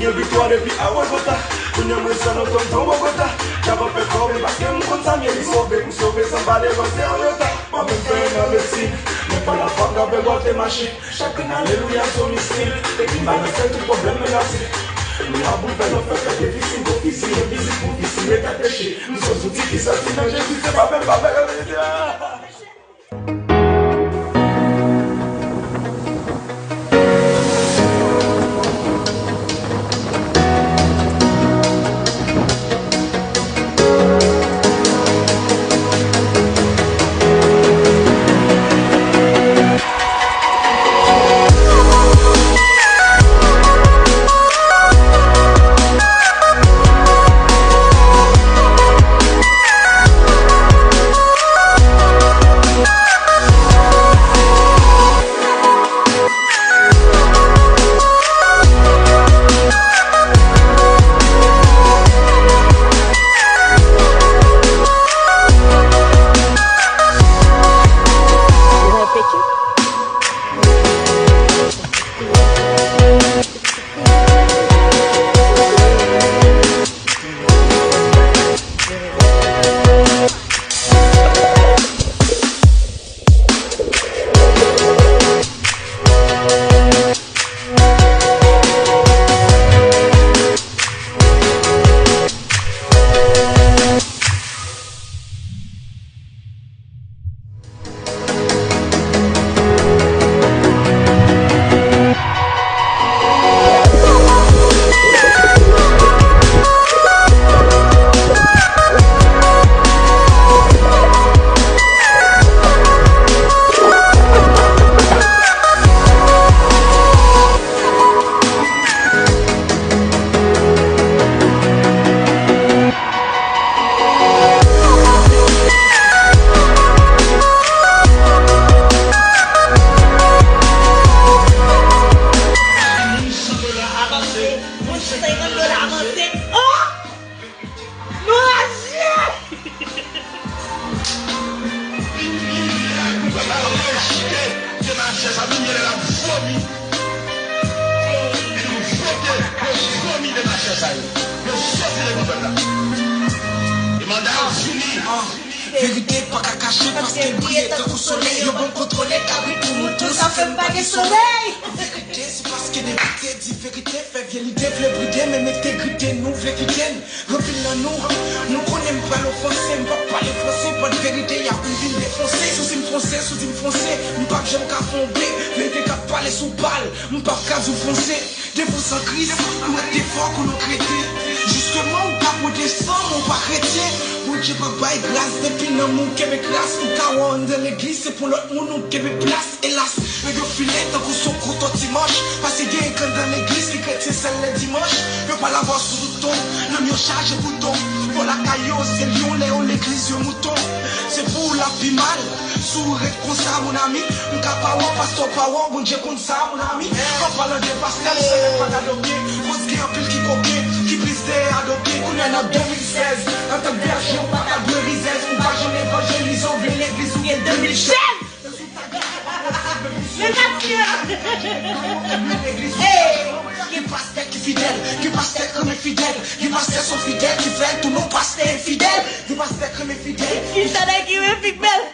crier victoire et puis à Wagota. Tout le monde s'en entend dans Wagota. J'ai pas fait fort, mais parce que mon compte ça m'y est sauvé sans baler, moi c'est en yota. Moi même faire ma médecine, mais pas la femme d'avec votre machine. Chacun alléluia son mystère. Et puis ma médecine, tout problème menacé. Nous avons fait nos fêtes difficiles, difficiles, difficiles, pour difficiles, et t'attacher. Nous sommes outils qui s'assinent, Jésus, c'est pas même pas même. Vérité pas qu'à cacher parce qu'elle brille au soleil. Yo bon contrôler cabri pour nous tous ça fait pas de soleil. Vérité c'est parce que vérité dit vérité fait vieille l'idée vle brider mais intégrité nous vle quitter. Remplis dans nous connaissons pas l'offenser, on va pas les français pas de vérité y a une ville défoncée. Sous une français, sous une français, on pas j'aime qu'à fonder. Vérité qu'à parler sous balle, on pas qu'à vous foncer. Des vous sans crise, on a des fois qu'on nous crêter. Justement on pas pour descendre, on pas chrétien. Dieu pas bail grâce depuis dans mon Québec classe. Ou kawan de l'église c'est pour l'autre monde qui veut place. Hélas, mais de filet tant qu'on son gros dimanche. Parce que bien quand dans l'église les chrétiens c'est le dimanche. Je pas la voir sous le ton, le mieux charge bouton. Pour la caillou c'est lion, léon, l'église le mouton. C'est pour la vie mal, sourire comme ça mon ami. On cap pas voir, pasteur pas voir, bon Dieu comme ça mon ami. En parlant de pastel, c'est n'est pas d'adopter. Pose qui en pile qui copie, qui prise d'adopter. On est en 2016, en tant que berger. On va jamais évangéliser, on vient l'église où il y a 2016. Qui pasteur qui fidèle, qui pasteur comme fidèle, qui pasteur sont fidèles, qui fait tout le monde pasteur infidèle, qui pasteur comme fidèle, qui est fidèle.